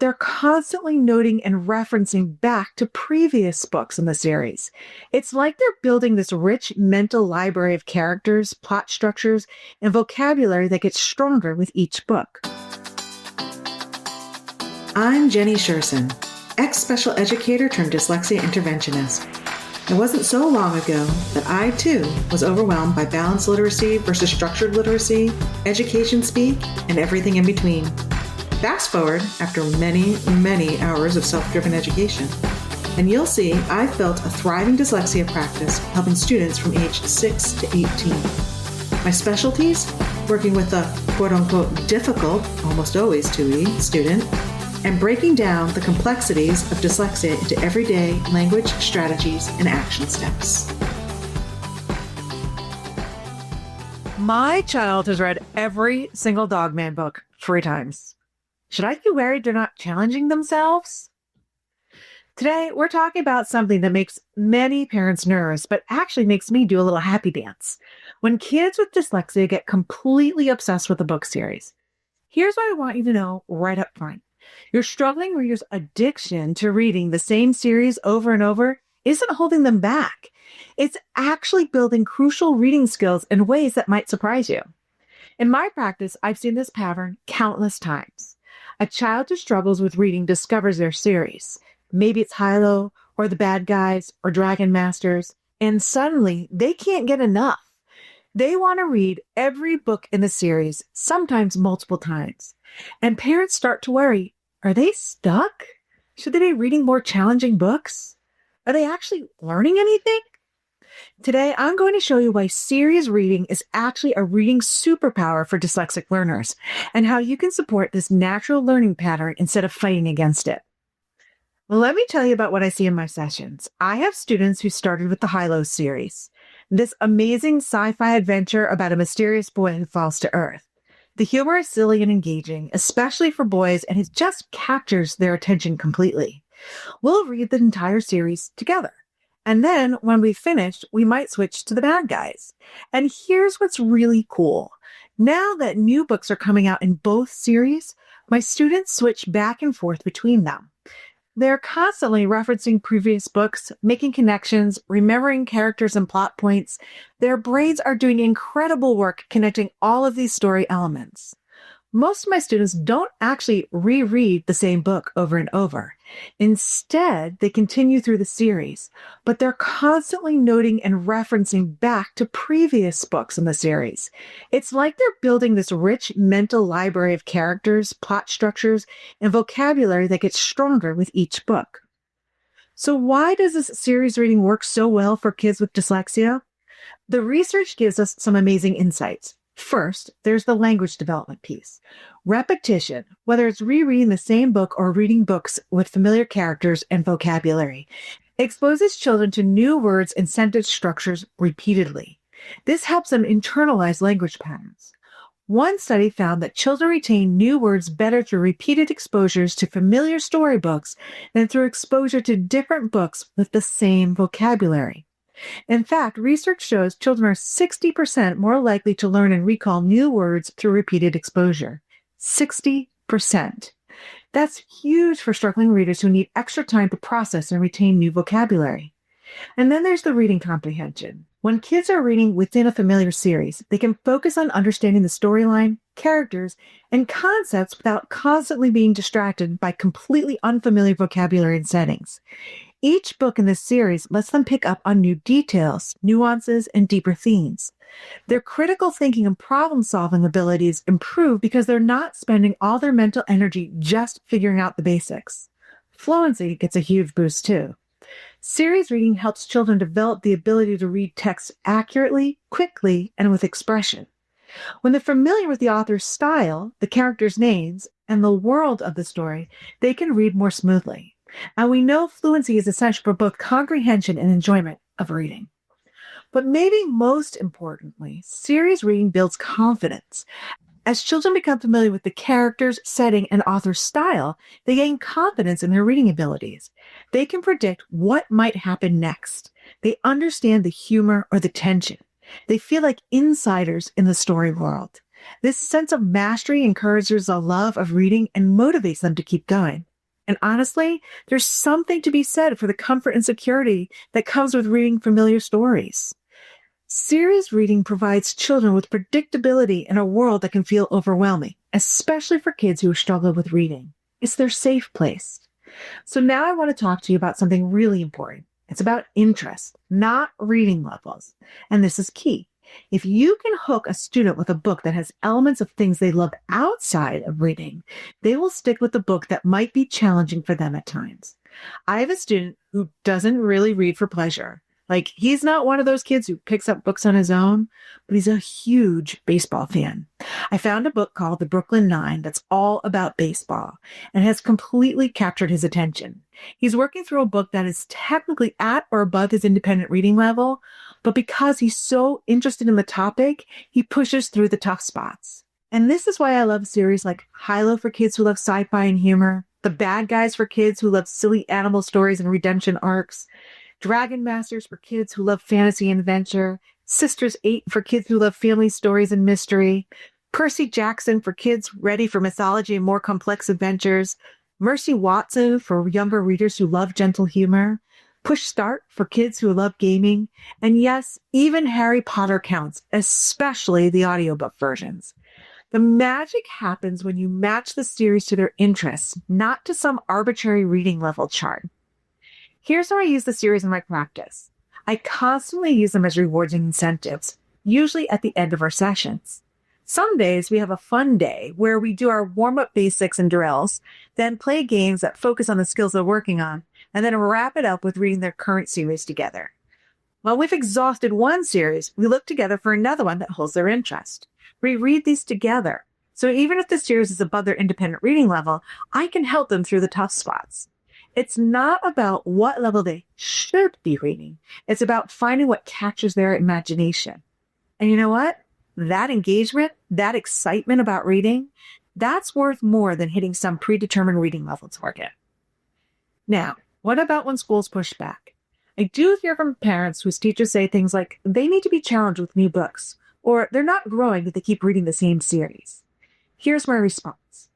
they're constantly noting and referencing back to previous books in the series. It's like they're building this rich mental library of characters, plot structures, and vocabulary that gets stronger with each book. I'm Jenny Sherson, ex-special educator turned dyslexia interventionist. It wasn't so long ago that I, too, was overwhelmed by balanced literacy versus structured literacy, education speak, and everything in between. Fast forward after many, many hours of self-driven education, and you'll see I've built a thriving dyslexia practice helping students from age 6 to 18. My specialties? Working with the quote-unquote difficult, almost always 2E, student, and breaking down the complexities of dyslexia into everyday language strategies and action steps. My child has read every single Dogman book 3 times. Should I be worried they're not challenging themselves? Today, we're talking about something that makes many parents nervous, but actually makes me do a little happy dance. When kids with dyslexia get completely obsessed with a book series. Here's what I want you to know right up front. Your struggling reader's addiction to reading the same series over and over isn't holding them back. It's actually building crucial reading skills in ways that might surprise you. In my practice, I've seen this pattern countless times. A child who struggles with reading discovers their series. Maybe it's Hilo, or The Bad Guys, or Dragon Masters, and suddenly they can't get enough. They want to read every book in the series, sometimes multiple times. And parents start to worry, are they stuck? Should they be reading more challenging books? Are they actually learning anything? Today, I'm going to show you why series reading is actually a reading superpower for dyslexic learners and how you can support this natural learning pattern instead of fighting against it. Well, let me tell you about what I see in my sessions. I have students who started with the Hilo series, this amazing sci-fi adventure about a mysterious boy who falls to Earth. The humor is silly and engaging, especially for boys, and it just captures their attention completely. We'll read the entire series together. And then when we've finished, we might switch to The Bad Guys. And here's what's really cool. Now that new books are coming out in both series, my students switch back and forth between them. They're constantly referencing previous books, making connections, remembering characters and plot points. Their brains are doing incredible work connecting all of these story elements. Most of my students don't actually reread the same book over and over. Instead, they continue through the series, but they're constantly noting and referencing back to previous books in the series. It's like they're building this rich mental library of characters, plot structures, and vocabulary that gets stronger with each book. So why does this series reading work so well for kids with dyslexia? The research gives us some amazing insights. First, there's the language development piece. Repetition, whether it's rereading the same book or reading books with familiar characters and vocabulary, exposes children to new words and sentence structures repeatedly. This helps them internalize language patterns. One study found that children retain new words better through repeated exposures to familiar storybooks than through exposure to different books with the same vocabulary. In fact, research shows children are 60% more likely to learn and recall new words through repeated exposure. 60%. That's huge for struggling readers who need extra time to process and retain new vocabulary. And then there's the reading comprehension. When kids are reading within a familiar series, they can focus on understanding the storyline, characters, and concepts without constantly being distracted by completely unfamiliar vocabulary and settings. Each book in this series lets them pick up on new details, nuances, and deeper themes. Their critical thinking and problem-solving abilities improve because they're not spending all their mental energy just figuring out the basics. Fluency gets a huge boost too. Series reading helps children develop the ability to read text accurately, quickly, and with expression. When they're familiar with the author's style, the characters' names, and the world of the story, they can read more smoothly. And we know fluency is essential for both comprehension and enjoyment of reading. But maybe most importantly, series reading builds confidence. As children become familiar with the characters, setting, and author's style, they gain confidence in their reading abilities. They can predict what might happen next. They understand the humor or the tension. They feel like insiders in the story world. This sense of mastery encourages a love of reading and motivates them to keep going. And honestly, there's something to be said for the comfort and security that comes with reading familiar stories. Series reading provides children with predictability in a world that can feel overwhelming, especially for kids who struggle with reading. It's their safe place. So now I want to talk to you about something really important. It's about interest, not reading levels. And this is key. If you can hook a student with a book that has elements of things they love outside of reading, they will stick with the book that might be challenging for them at times. I have a student who doesn't really read for pleasure. Like, he's not one of those kids who picks up books on his own, but he's a huge baseball fan. I found a book called The Brooklyn Nine that's all about baseball and has completely captured his attention. He's working through a book that is technically at or above his independent reading level, but because he's so interested in the topic, he pushes through the tough spots. And this is why I love series like Hilo for kids who love sci-fi and humor, The Bad Guys for kids who love silly animal stories and redemption arcs, Dragon Masters for kids who love fantasy and adventure, Sisters 8 for kids who love family stories and mystery, Percy Jackson for kids ready for mythology and more complex adventures, Mercy Watson for younger readers who love gentle humor, Push Start for kids who love gaming, and yes, even Harry Potter counts, especially the audiobook versions. The magic happens when you match the series to their interests, not to some arbitrary reading level chart. Here's how I use the series in my practice. I constantly use them as rewards and incentives, usually at the end of our sessions. Some days we have a fun day where we do our warm-up basics and drills, then play games that focus on the skills they're working on, and then wrap it up with reading their current series together. When we've exhausted one series, we look together for another one that holds their interest. We read these together. So even if the series is above their independent reading level, I can help them through the tough spots. It's not about what level they should be reading. It's about finding what catches their imagination. And you know what? That engagement, that excitement about reading, that's worth more than hitting some predetermined reading level target. Now, what about when schools push back? I do hear from parents whose teachers say things like, they need to be challenged with new books, or they're not growing if they keep reading the same series. Here's my response.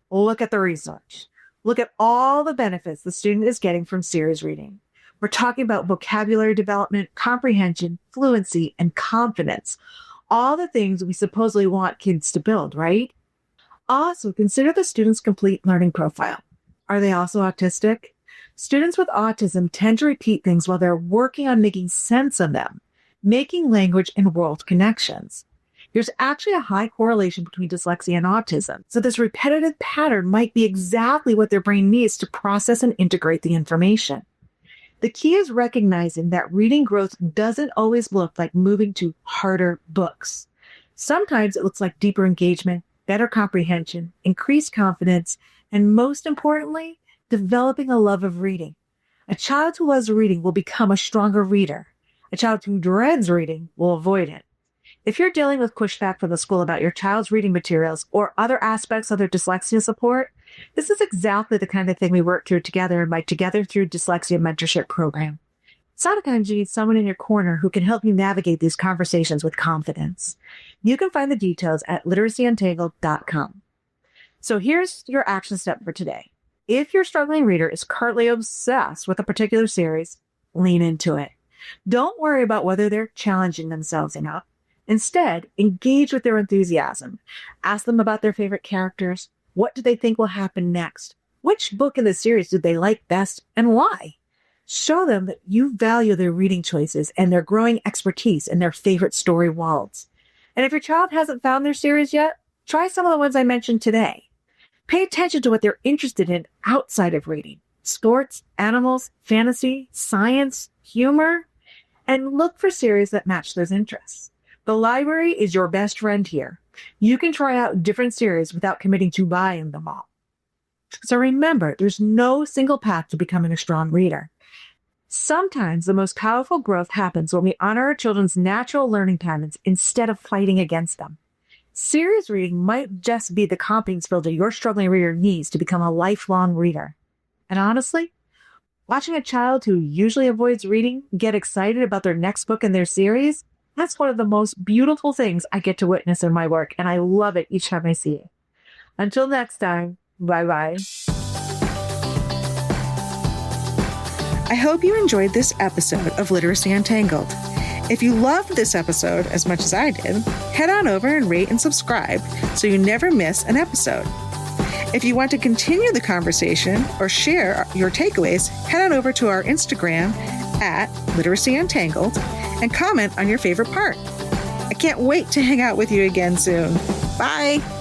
Look at the research. Look at all the benefits the student is getting from series reading. We're talking about vocabulary development, comprehension, fluency, and confidence. All the things we supposedly want kids to build, right? Also, consider the student's complete learning profile. Are they also autistic? Students with autism tend to repeat things while they're working on making sense of them, making language and world connections. There's actually a high correlation between dyslexia and autism, so this repetitive pattern might be exactly what their brain needs to process and integrate the information. The key is recognizing that reading growth doesn't always look like moving to harder books. Sometimes it looks like deeper engagement, better comprehension, increased confidence, and most importantly, developing a love of reading. A child who loves reading will become a stronger reader. A child who dreads reading will avoid it. If you're dealing with pushback from the school about your child's reading materials or other aspects of their dyslexia support, this is exactly the kind of thing we work through together in my Together Through Dyslexia mentorship program. Sometimes you need someone in your corner who can help you navigate these conversations with confidence. You can find the details at literacyuntangled.com. So here's your action step for today. If your struggling reader is currently obsessed with a particular series, lean into it. Don't worry about whether they're challenging themselves enough. Instead, engage with their enthusiasm. Ask them about their favorite characters. What do they think will happen next? Which book in the series do they like best and why? Show them that you value their reading choices and their growing expertise in their favorite story worlds. And if your child hasn't found their series yet, try some of the ones I mentioned today. Pay attention to what they're interested in outside of reading. Sports, animals, fantasy, science, humor, and look for series that match those interests. The library is your best friend here. You can try out different series without committing to buying them all. So remember, there's no single path to becoming a strong reader. Sometimes the most powerful growth happens when we honor our children's natural learning patterns instead of fighting against them. Series reading might just be the confidence builder your struggling reader needs to become a lifelong reader. And honestly, watching a child who usually avoids reading get excited about their next book in their series, that's one of the most beautiful things I get to witness in my work, and I love it each time I see it. Until next time, bye-bye. I hope you enjoyed this episode of Literacy Untangled. If you loved this episode as much as I did, head on over and rate and subscribe so you never miss an episode. If you want to continue the conversation or share your takeaways, head on over to our Instagram at Literacy Untangled and comment on your favorite part. I can't wait to hang out with you again soon. Bye.